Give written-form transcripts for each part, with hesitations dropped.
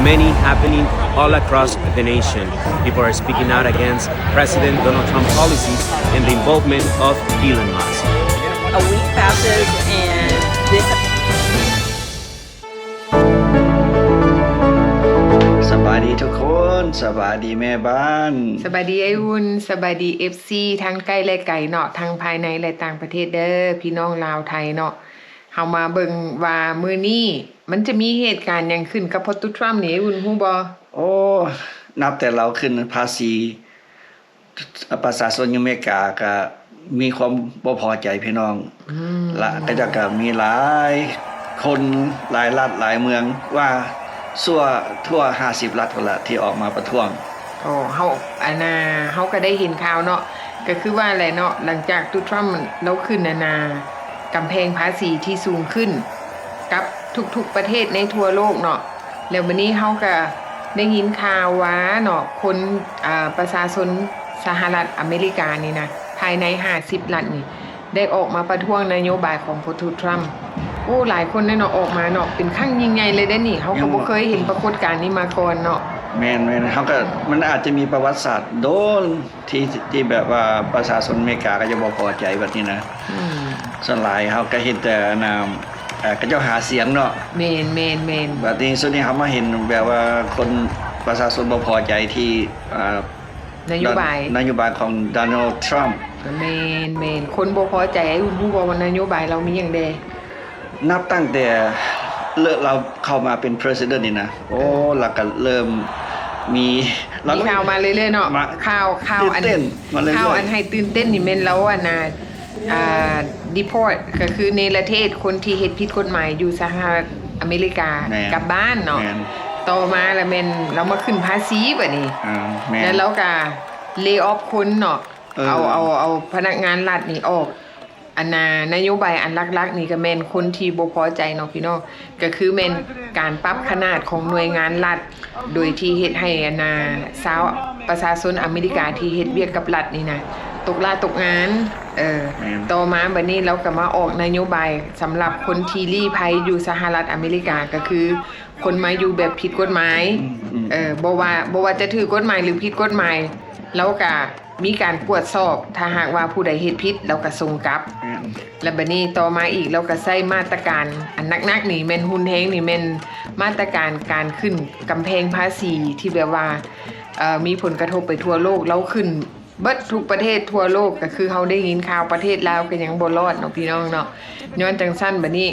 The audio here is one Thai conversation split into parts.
many happening all across the nation. People are speaking out against President Donald Trump's policies and the involvement of Elon Musk. A week passes and this สบายดีทุกคนสบายดีแม่บ้าน สบายดีไอ้วุ่นสบายดี FC ทั้งใกล้และไกลเนาะทั้งภายในและต่างประเทศเด้อพี่น้องลาวไทยเนาะเฮามาเบิ่งว่ามื้อนี้มันจะมีเหตุการณ์หยังขึ้นกับพอตุทรัมป์นี่อุ่นฮู้บ่ โอ้นับแต่เราขึ้นภาษีประชาชนอเมริกาก็มีความบ่พอใจพี่น้องละก็จะก็มีหลายคนหลายรัฐหลายเมืองว่าทั่ว50รัฐพุ่นละที่ออกมาประท้วงโอ้เฮาเฮาก็ได้เห็นข่าวเนาะก็คือว่าอะไรเนาะหลังจากตุทรัมป์เราขึ้นกำแพงภาษีที่สูงขึ้นกับทุกๆประเทศในทั่วโลกเนาะแล้ววันนี้เฮาก็ได้ยินข่าวว่าเนาะคนประชาชนสหรัฐอเมริกานี่นะภายใน50รัฐนี่ได้ออกมาประท้วงนโยบายของพอตุทรัมป์โอ้หลายคนเนาะออกมาเนาะเป็นครั้งยิ่งใหญ่เลยได้นี่เฮาก็บ่เคยเห็นปรากฏการณ์นี้มาก่อนเนาะแม่นๆเฮาก็มันอาจจะมีประวัติศาสตร์โดนที่แบบว่าประชาชนอเมริกาก็จะบ่พอใจแบบนี้นะส่วนหลายเฮาก็เห็นแต่ก็เจ้าหาเสียงเนาะแม่นบัดนี้ส่วนนี้เฮามาเห็นแบบว่าคนประชาชนบ่พอใจที่นโยบายของโดนัลด์ทรัมป์แม่นคนบ่พอใจไอ้ฮู้บ่ว่านโยบายเรามีหยังแดนับตั้งแต่เราเข้ามาเป็น president นี่นะโอ้แล้วก็เริ่มมีข่าวมาเรื่อยๆเนาะข่าวอันให้ตื่นเต้นนี่แม่นแล้วdeport ก็คือเนรเทศคนที่เฮ็ดผิดกฎหมายอยู่สหรัฐอเมริกากลับบ้านเนาะต่อมาแล้วแม่นเรามาขึ้นภาษีบัดนี้แล้วเราก็เลย์ออฟคนเนาะเอาพนักงานรัฐนี่ออกนโยบายอันลักๆนี่ก็แม่นคนที่บ่พอใจเนาะพี่น้องก็คือแม่นการปรับขนาดของหน่วยงานรัฐโดยที่เฮ็ดให้ชาวประชาชนอเมริกาที่เฮ็ดเวียกกับรัฐนี่นะตกงานต่อมาบัดนี้เราก็มาออกนโยบายสำหรับคนที่ลี้ภัยอยู่สหรัฐอเมริกาก็คือคนมาอยู่แบบผิดกฎหมายบ่ว่าจะถือกฎหมายหรือผิดกฎหมายแล้วก็มีการตรวจสอบถ้าหากว่าผู้ใดเฮ็ดผิดเราก็ส่งกลับแล้วบัดนี้ต่อมาอีกเราก็ใช้มาตรการอันนักๆนี่แม่นหุ่นแฮงนี่แม่นมาตรการการขึ้นกำแพงภาษีที่แบบว่ามีผลกระทบไปทั่วโลกแล้วขึ้นเบิดทุกประเทศทั่วโลกก็คือเฮาได้ยินข่าวประเทศลาวก็ยังบ่รอดเนาะพี่น้องเนาะย้อนจังซั่นบัดนี้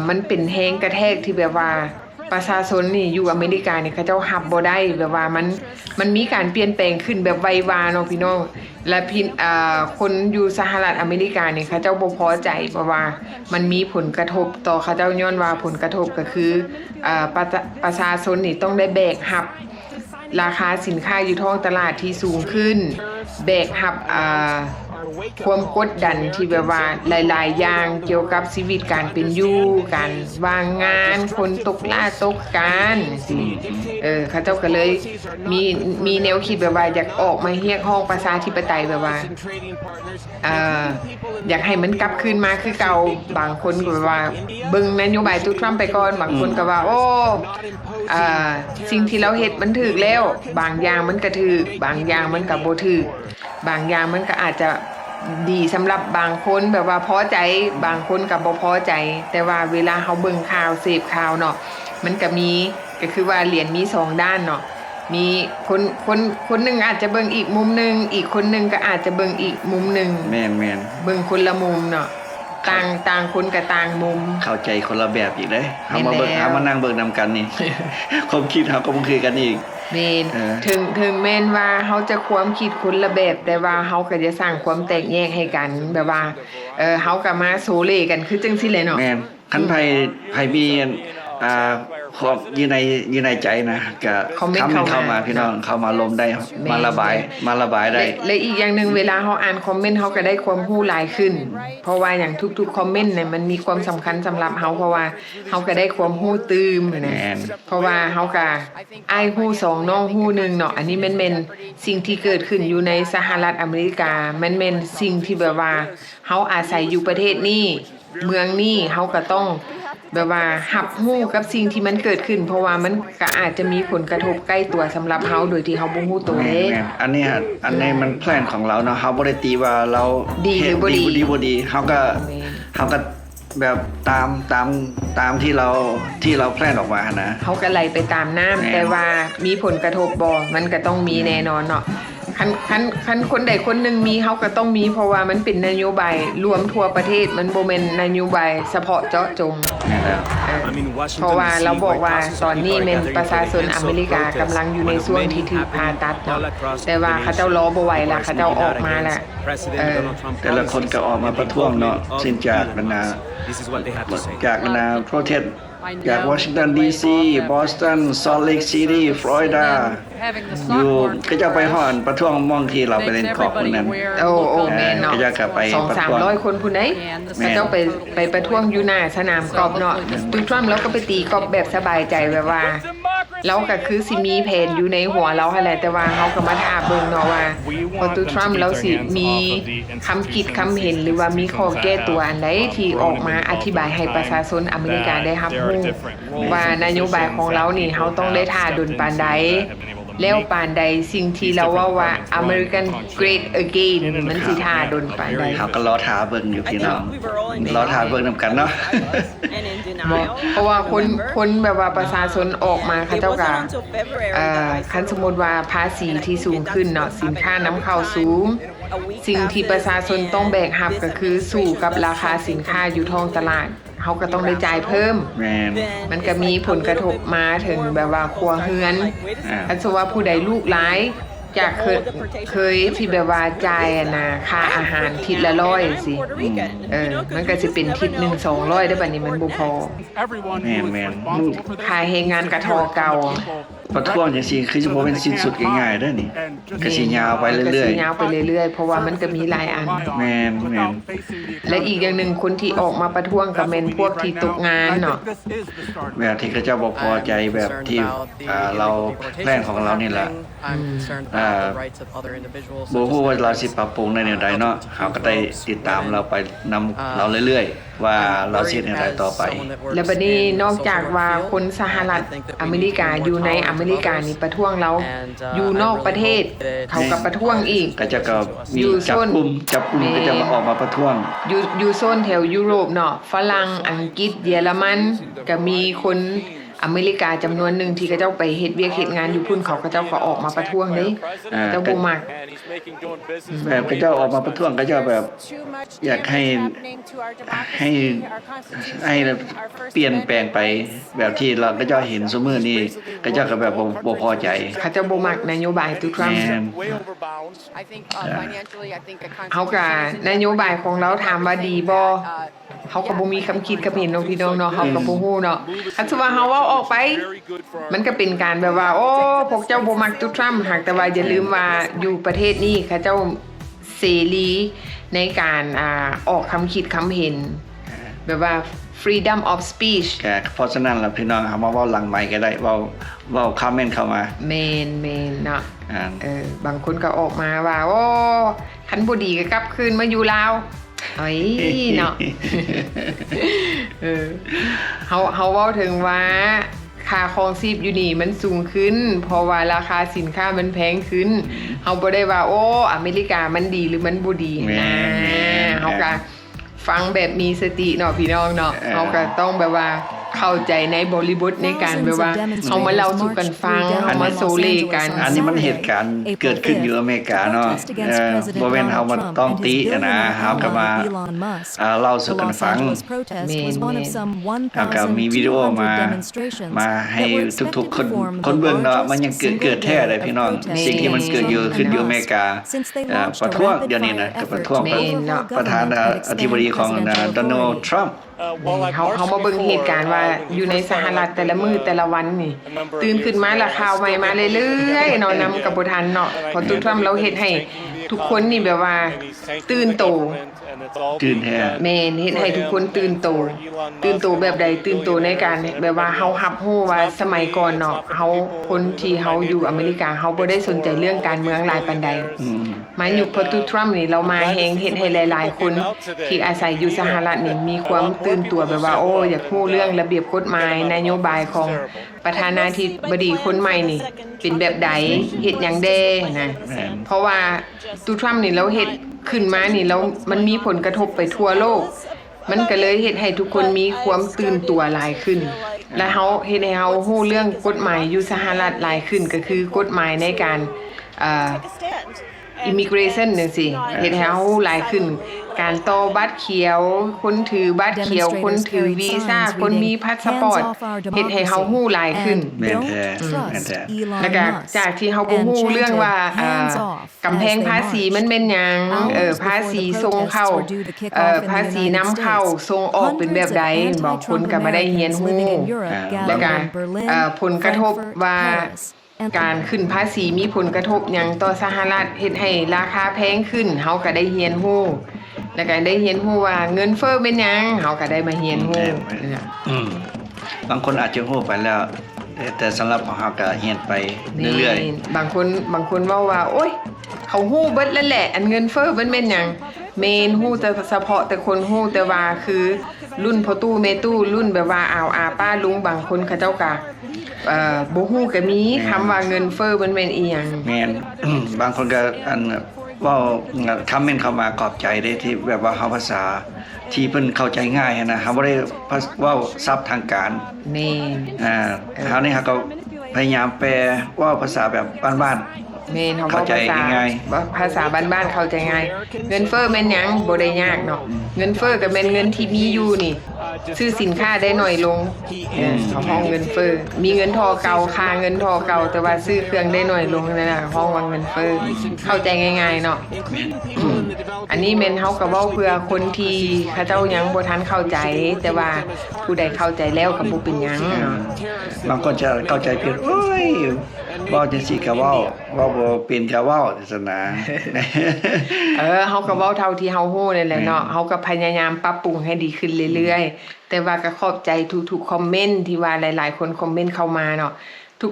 มันเป็นแฮงกระแทกที่แบบว่าประชาชนนี่อยู่อเมริกานี่เขาเจ้ารับบ่ได้แบบว่ามันมีการเปลี่ยนแปลงขึ้นแบบไววาเนาะพี่น้องและคนอยู่สหรัฐอเมริกานี่เขาเจ้าบ่พอใจเพราะว่ามันมีผลกระทบต่อเขาเจ้าย้อนว่าผลกระทบก็คือประชาชนนี่ต้องได้แบกรับราคาสินค้าอยู่ท้องตลาดที่สูงขึ้นแบกรับความกดดันที่แบบว่าหลายๆอย่างเกี่ยวกับชีวิตการเป็นอยู่การวางงานคนตกการเขาเจ้าก็เลยมีแนวคิดแบบว่าอยากออกมาเรียกร้องประชาธิปไตยแบบว่าอยากให้มันกลับคืนมาคือเก่าบางคนก็แบบว่าเบิ่งนโยบายตุทรัมป์ไปก่อนบางคนก็ว่าโอ้สิ่งที่เราเฮ็ดมันถูกแล้วบางอย่างมันก็ถูกบางอย่างมันก็บ่ถูกบางอย่างมันก็อาจจะดีสำหรับบางคนแบบว่าพอใจบางคนก็บ่พอใจแต่ว่าเวลาเฮาเบิ่งข่าวเสพข่าวเนาะมันก็คือว่าเหรียญมี2ด้านเนาะมีคนนึงอาจจะเบิ่งอีกมุมนึงอีกคนนึงก็อาจจะเบิ่งอีกมุมนึงแม่นเบิ่งคนละมุมเนาะต่างคนก็ต่างมุมเข้าใจคนละแบบอีกเด้เฮามานั่งเบิ่งนำกันนี่ ความคิดเฮาก็บ่คือกันอีกแม่นถึงแม่นว่าเฮาจะความคิดคนละแบบแต่ว่าเฮาก็จะสร้างความแตกแยกให้กันแบบว่าเฮาก็มาโซเลกันคือจังซี่แหละเนาะแม่นคันไผมีอยู่ในใจนะก็คอมเมนต์เข้ามาพี่น้องเข้ามาลมได้มาระบายได้และอีกอย่างนึงเวลาเฮาอ่านคอมเมนต์เฮาก็ได้ความรู้หลายขึ้นเพราะว่าอย่างทุกๆคอมเมนต์เนี่ยมันมีความสำคัญสำหรับเฮาเพราะว่าเฮาก็ได้ความรู้ตื่มนะเพราะว่าเฮาก็อ้ายรู้2น้องรู้1เนาะอันนี้แม่นสิ่งที่เกิดขึ้นอยู่ในสหรัฐอเมริกาแม่นสิ่งที่แบบว่าเฮาอาศัยอยู่ประเทศนี้เมืองนี้เฮาก็ต้อง แบบว่าหับฮู้กับสิ่งที่มันเกิดขึ้น เพราะว่ามันก็อาจจะมีผลกระทบใกล้ตัวสำหรับเฮาโดยที่เฮาบ่ฮู้ตัวเด้ แม่นอันนี้มันแพลนของเราเนาะเฮาบ่ได้ตีว่าเรา ดีหรือบ่ดี บ่ดีเฮาก็แบบตามที่เราแพลนออกมานะ เฮาก็ไหลไปตามน้ำ แม่น แต่ว่ามีผลกระทบบ่มันก็ต้องมีแน่นอนเนาะคันคนใดคนหนึ่งมีเฮาก็ต้องมีเพราะว่ามันเป็นนโยบายรวมทั่วประเทศมันบ่แม่นนโยบายเฉพาะเจาะจง นี่แหละ I'm in Washington, เพราะว่า D.C. เราบอกว่า where ตอนนี้ thousands of แม่น people are ประชาชน gathering อเมริกากำลังอยู่ในช่วงที่ถูกผ่าตัดเนาะแต่ว่าเขาเจ้ารอบ่ไหวแล้วเขาเจ้าออกมาแล้ว แต่ละคนก็ออกมาประท้วงเนาะซึ่งจากบรรดา This is what they have to say. จากบรรดาโปรเทสจากวอชิงตันดีซีบอสตันซอลต์เลคซิตี้ฟลอริดาอยู่ก็จะไปห่อนประท้วงมองที่เราไปเล่นกอล์ฟคนนั้น โอ้แม่นเนาะ ก็จะกลับไปประท้วง 200-300 คนผู้ใดเขาเจ้าไปประท้วงอยู่หน้าสนามกอล์ฟเนาะตูทรัมป์แล้วก็ไปตีกอล์ฟแบบสบายใจแบบว่าเราก็คือสิมีแผนอยู่ในหัวเราหั่นแหละแต่ว่าเฮาก็มาถามเบิ่งเนาะว่าพอตูทรัมป์แล้วสิมีคำคิดคำเห็นหรือว่ามีข้อแก้ตัวอันใดที่ออกมาอธิบายให้ประชาชนอเมริกาได้รับรู้ว่านโยบายของเรานี่เฮาต้องได้ท่าดลปานใดแล้วปานใดสิ่งที่เราว่า American Great Again มันสิท่าดลปานใด เขาก็รอทาเบิ่งอยู่พี่น้องรอทาเบิ่งนำกันเนาะ and in บ่ denial. เพราะว่าคนแบบว่าประชาชนออกมาเขา It เจ้า wasn't ก็ until February คันสมมุติว่าภาษีที่สูงขึ้นเนาะสินค้านำเข้าสูง สิ่งที่ประชาชนต้องแบกรับก็คือสู้กับราคาสินค้าอยู่ท้องตลาดเขาก็ต้องได้จ่ายเพิ่ม แม่น มันก็มีผลกระทบมาถึงแบบว่าครัวเรือน อ่า อันสว่าผู้ใดลูกหลายจากเคยที่แบบว่าจ่ายอะนะค่าอาหารทิศละ100สิมันก็สิเป็นทิศหนึ่ง200ได้บัดนี้มันบ่พอ แม่น ค่าแรงงานกระทอเก่า ประท้วงจังซี่คือสิบ่เป็นสิ้นสุดง่ายๆเด้อนี่ก็สิยาวไปเรื่อย ก็สิยาวไปเรื่อยๆเพราะว่ามันก็มีหลายอัน ๆแม่น และอีกอย่างหนึ่งคนที่ออกมาประท้วงก็แม่นพวกที่ตกงานเนาะ แบบที่เขาเจ้าบ่พอใจแบบที่เราแพลนของเรานี่แหละบ่ฮู้ว่าเราสิปรับปรุงในแนวใดเนาะเขาก็ได้ติดตามเราไปนำเราเรื่อยๆว่าเราสิเฮ็ดแนวใดต่อไป และบัดนี้นอกจากว่าคนสหรัฐอเมริกาอยู่ในอเมริกานี่ประท้วงเราอยู่นอกประเทศเขาก็ประท้วงอีก ก็จะก็มี อยู่ จับ โซน กลุ่มก็จะมาออกมาประท้วง อยู่โซนแถวยุโรปเนาะฝรั่งอังกฤษเยอรมันก็มีคนอเมริกาจำนวนหนึ่งที่เขาเจ้าไปเฮ็ดเวียกเฮ็ดงานอยู่พุ่นเขาก็เจ้าก็ออกมาประท้วงเด้เจ้าบ่มัก แบบก็จะออกมาประท้วงก็จะแบบอยากให้เปลี่ยนแปลงไปแบบที่เราก็จะเห็นซุมื้อนี้ก็จะก็แบบบ่พอใจ เขาเจ้าบ่มักนโยบายตุทรัมป์ แม่น เฮาก็นโยบายของเราถามว่าดีบ่เฮาก็บ่มีคำคิดคำเห็นเนาะพี่น้องเนาะเฮาก็บ่ฮู้เนาะคันสิว่าเฮาเว้าออกไป มันก็เป็นการแบบว่า โอ้พวกเจ้าบ่มักตุทรัมป์หากแต่ว่าอย่าลืมว่าอยู่ประเทศนี้เขาเจ้าเสรีในการออกคำคิดคำเห็น แบบว่า freedom of speech ก็เพราะฉะนั้นล่ะพี่น้องเฮามาเว้าหลังไมค์ก็ได้เว้าคอมเมนต์เข้ามา เมนเนาะ อ่า บางคนก็ออกมาว่า โอ้คันบ่ดีก็กลับคืนมาอยู่ลาวเอ้ยเนาะ เฮาเว้าถึงว่าค่าครองชีพอยู่นี่มันสูงขึ้นเพราะว่าราคาสินค้ามันแพงขึ้นเฮาบ่ได้ว่าโอ้อเมริกามันดีหรือมันบ่ดีนะเฮาก็ฟังแบบมีสติเนาะพี่น้องเนาะเฮาก็ต้องแบบว่าเข้าใจในบริบทในการแบบว่าเฮามาเล่าสู่กันฟังเฮามาโซเลกัน อันนี้มันเหตุการณ์เกิดขึ้นอยู่อเมริกาเนาะบ่แม่นเฮามาต้องตีกันนะเฮาก็มาเล่าสู่กันฟังแล้วก็มีวิดีโอมาให้ทุกๆคนเบิ่งเนาะมันยังเกิดแท้เลยพี่น้องสิ่งที่มันเกิดขึ้นอยู่อเมริกาประท้วงเดี๋ยวนี้นะก็ประท้วงประธานาธิบดีของโดนัลด์ทรัมป์ เขามาเบิ่งเหตุการณ์ว่าอยู่ในสหรัฐแต่ละมื้อแต่ละวันนี่ตื่นขึ้นมาแล้วข่าวใหม่มาเรื่อยๆเนาะนำกับบ่ทันเนาะพอตุทรัมป์เราเฮ็ดให้ทุกคนนี่แบบว่าตื่นโต ตื่นแท้ แม่นเฮ็ดให้ทุกคนตื่นโตแบบใดตื่นโตในการแบบว่าเฮารับรู้ว่าสมัยก่อนเนาะเฮาคนที่เฮาอยู่อเมริกาเฮาบ่ได้สนใจเรื่องการเมืองหลายปานใดมายุคพอตูทรัมป์นี่เรามาแฮงเฮ็ดให้หลายๆคนที่อาศัยอยู่สหรัฐนี่มีความตื่นตัวแบบว่าโอ้อยากรู้เรื่องระเบียบกฎหมายนโยบายของประธานาธิบดีคนใหม่นี่เป็นแบบใดเฮ็ดหยังแด้นะเพราะว่าตูทรัมป์นี่เราเฮ็ดขึ้นมานี่แล้วมันมีผลกระทบไปทั่วโลกมันก็เลยเฮ็ดให้ทุกคนมีความตื่นตัวหลายขึ้นและเฮาเฮ็ดให้เฮาฮู้เรื่องกฎหมายอยู่สหรัฐหลายขึ้นก็คือกฎหมายในการimmigration จังซี่เฮ็ดให้เฮาฮู้หลายขึ้นการต่อบัตรเขียวคนถือบัตรเขียวคนถือวีซ่าคนมีพาสปอร์ตเฮ็ดให้เฮาฮู้หลายขึ้นแม่นแท้แม่นแท้ แล้วก็จากที่เฮาบ่ฮู้เรื่องว่ากำแพงภาษีมันเป็นหยังภาษีส่งเข้าภาษีนำเข้าส่งออกเป็นแบบใดบางคนก็บ่ได้เรียนรู้แล้วก็ผลกระทบว่าการขึ้นภาษีมีผลกระทบหยังต่อสหรัฐเฮ็ดให้ราคาแพงขึ้นเฮาก็ได้เรียนรู้แล้วก็ได้เรียนรู้ว่าเงินเฟ้อเป็นหยังเฮาก็ได้มาเรียนรู้บางคนอาจจะรู้ไปแล้วแต่สำหรับของเฮาก็เรียนไปเรื่อยๆบางคนเว้าว่าโอ๊ยเขาฮู้เบิดแล้วแหละอันเงินเฟ้อมันเป็นหยังแม่นฮู้แต่เฉพาะแต่คนฮู้แต่ว่าคือรุ่นพ่อตู้แม่ตู้รุ่นแบบว่าอาป้าลุงบางคนเขาเจ้าก็บ่ฮู้ก็มีคำว่าเงินเฟ้อมันแม่นอีหยังแม่นบางคนก็อันเว้าคอมเมนต์เข้ามาขอบใจได้ที่แบบว่าเฮาภาษาที่เพิ่นเข้าใจง่ายนะเฮาบ่ได้เว้าศัพท์ทางการแม่นเฮานี่เฮาก็พยายามแปลว่าภาษาแบบบ้านแม่นเฮาเข้าใจง่ายภาษาบ้านๆเข้าใจง่ายเงินเฟ้อแม่นหยังบ่ได้ยากเนาะเงินเฟ้อก็แม่นเงินที่มีอยู่นี่ซื้อสินค้าได้น้อยลงเขาห้องเงินเฟ้อมีเงินทอเก่าค่าเงินทอเก่าแต่ว่าซื้อเครื่องได้น้อยลงนั่นน่ะห้องว่าเงินเฟ้อเข้าใจง่ายๆเนาะอันนี้แม่นเฮาก็เว้าเพื่อคนที่เขาเจ้ายังบ่ทันเข้าใจแต่ว่าผู้ใดเข้าใจแล้วก็บ่เป็นหยังเนาะบางคนจะเข้าใจผิดโอ้ยเว้าจังซี่ก็เว้าบ่เป็นก็เว้าซั่นนะเฮาก็เว้าเท่าที่เฮาฮู้นั่นแหละเนาะเฮาก็พยายามปรับปรุงให้ดีขึ้นเรื่อยๆแต่ว่าก็ขอบใจทุกๆคอมเมนต์ที่ว่าหลายๆคนคอมเมนต์เข้ามาเนาะ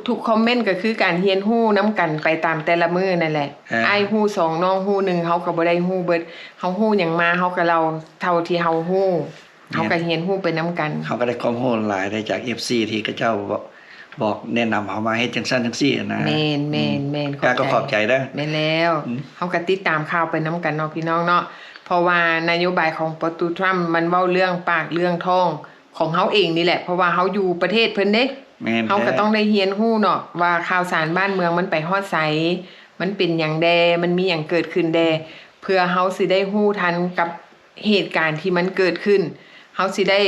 ทุกๆคอมเมนต์ก็คือการเรียนรู้นํกันไปตามแต่ละมื้อนั่นแหละอ้ายฮู้2น้องฮู้1เฮาก็บ่ได้ฮู้เบิดเฮาฮู้หยังมาเฮาก็เล่าเท่าที่เฮาฮู้เฮาก็เรียนรู้ไปนํกันเฮาก็ได้ความรู้หลายได้จาก FC ที่เขาเจ้าบอกแนะนำเฮามาเฮ็ดจังซั่นจังซี่นะแม่นก็ขอบใจเด้อแม่นแล้วเฮาก็ติดตามข่าวไปนํกันเนาะพี่น้องเนาะเพราะว่านโยบายของปตูทรัมป์มันเว้าเรื่องปากเรื่องท้องของเฮาเองนี่แหละเพราะว่าเฮาอยู่ประเทศเพิ่นเด้เฮาก็ต้องได้เรียนรู้เนาะว่าข่าวสารบ้านเมืองมันไปฮอดไสมันเป็นหยังแดมันมีหยังเกิดขึ้นแดเพื่อเฮาสิได้รู้ทันกับเหตุการณ์ที่มันเกิดขึ้นเฮาสิได้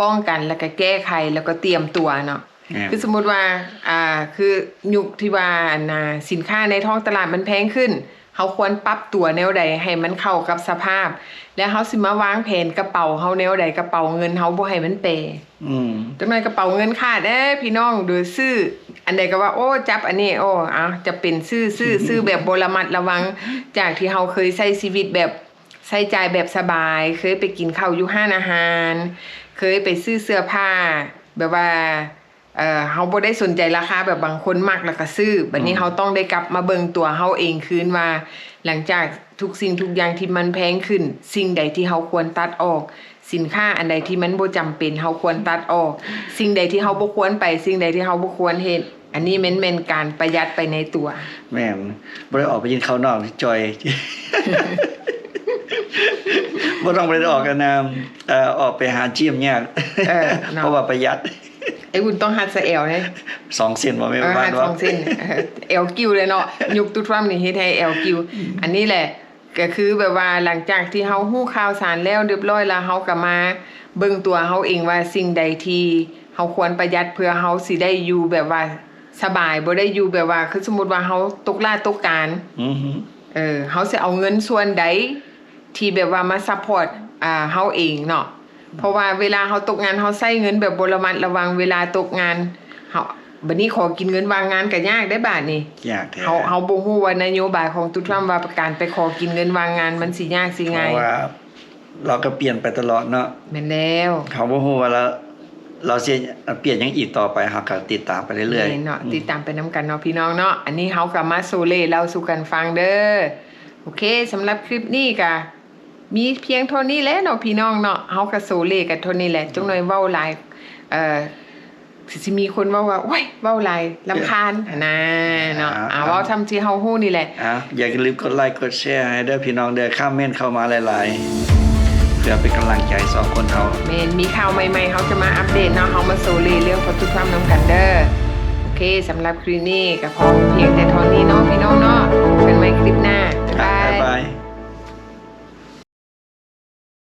ป้องกันแล้วก็แก้ไขแล้วก็เตรียมตัวเนาะคือสมมุติว่าคือยุคที่ว่าสินค้าในท้องตลาดมันแพงขึ้นเฮาควรปรับตัวแนวใดให้มันเข้ากับสภาพแล้วเฮาสิมาวางแผนกระเป๋าเฮาแนวใดกระเป๋าเงินเฮาบ่ให้มันเปจังได๋กระเป๋าเงินขาดพี่น้องโดยซื้ออันใดก็ว่าโอ้จับอันนี้โอ้จะเป็นซื้อแบบบ่ระมัดระวังจากที่เฮาเคยใช้ชีวิตแบบใช้จ่ายแบบสบายเคยไปกินข้าวอยู่ร้านอาหารเคยไปซื้อเสื้อผ้าแบบว่าเฮาบ่ได้สนใจราคาแบบบางคนมักแล้วก็ซื้อบัดนี้เฮาต้องได้กลับมาเบิ่งตัวเฮาเองคืนว่าหลังจากทุกสิ่งทุกอย่างที่มันแพงขึ้นสิ่งใดที่เฮาควรตัดออกสินค้าอันใดที่มันบ่จำเป็นเฮาควรตัดออกสิ่งใดที่เฮาบ่ควรไปสิ่งใดที่เฮาบ่ควรเฮ็ดอันนี้แม่นการประหยัดไปในตัวแม่นบ่ได้ออกไปกินข้าวนอกจอยบ่ต้องไปออกกันออกไปหาจิ้มยากเพราะว่าประหยัดไอ้อุ่นต้องหัดซะแอลนะ2เส้นบ่แม่นบ้านว่า2เส้นแอลกิ้วเลยเนาะยุคตุทรัมนี่เฮ็ดให้แอลกิ้วอันนี้แหละก็คือแบบว่าหลังจากที่เฮาฮู้ข่าวสารแล้วเรียบร้อยแล้วเฮาก็มาเบิ่งตัวเฮาเองว่าสิ่งใดที่เฮาควรประหยัดเพื่อเฮาสิได้อยู่แบบว่าสบายบ่ได้อยู่แบบว่าคือสมมุติว่าเฮาตกลาตกการเฮาสิเอาเงินส่วนใดที่แบบว่ามาซัพพอร์ตเฮาเองเนาะเพราะว่าเวลาเฮาตกงานเฮาใช้เงินแบบบ่ระมัดระวังเวลาตกงานเฮาบัดนี้ขอกินเงินวางงานก็ยากได้บาดนี้ยากแท้เฮาบ่ฮู้ว่านโยบายของตุทรัมป์ว่าการไปขอกินเงินวางงานมันสิยากสิง่ายเพราะว่า เราก็เปลี่ยนไปตลอดเนาะ แม่นแล้ว เขาบ่ฮู้ว่าเราสิเปลี่ยนหยังอีกต่อไปเฮาก็ติดตามไปเรื่อย เนาะติดตามไปนํกันเนาะพี่น้องเนาะอันนี้เฮาก็มาโซเล่เล่าสู่กันฟังเด้อโอเคสำหรับคลิปนี้ก็มีเพียงเท่านี้แหละเนาะพี่น้องเนาะเฮาก็โซเล่กันเท่านี้แหละจังหน่อยเว้าหลายสิมีคนเว้าว่าโอ้ยเว้าหลายรำคาญนะเนาะเว้าทำที่เฮาฮู้นี่แหละ อย่าลืมกดไลค์กดแชร์ให้เด้อพี่น้องเด้อคอมเมนต์เข้ามาหลายๆเพื่อเป็นกำลังใจสองคนเฮา เมนมีข่าวใหม่ๆเขาจะมาอัปเดตเนาะเขามาโซลีเรื่องพอทุกความน้ำกันเด้อโอเคสำหรับคลิปนี้ก็พอเพียงแต่เท่านี้เนาะพี่น้องเนาะพบกันใหม่คลิปหน้าบ๊ายบาย บ๊ายบาย